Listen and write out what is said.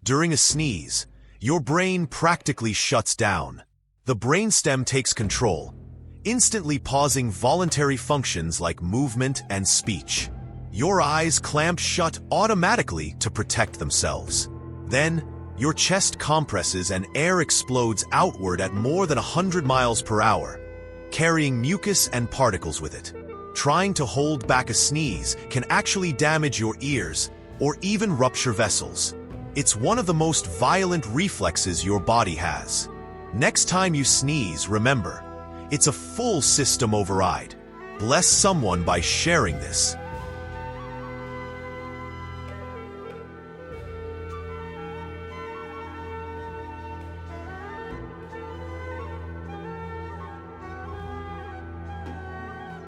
During a sneeze, your brain practically shuts down. The brainstem takes control, instantly pausing voluntary functions like movement and speech. Your eyes clamp shut automatically to protect themselves. Then, your chest compresses and air explodes outward at more than 100 miles per hour, carrying mucus and particles with it. Trying to hold back a sneeze can actually damage your ears or even rupture vessels. It's one of the most violent reflexes your body has. Next time you sneeze, remember, it's a full system override. Bless someone by sharing this.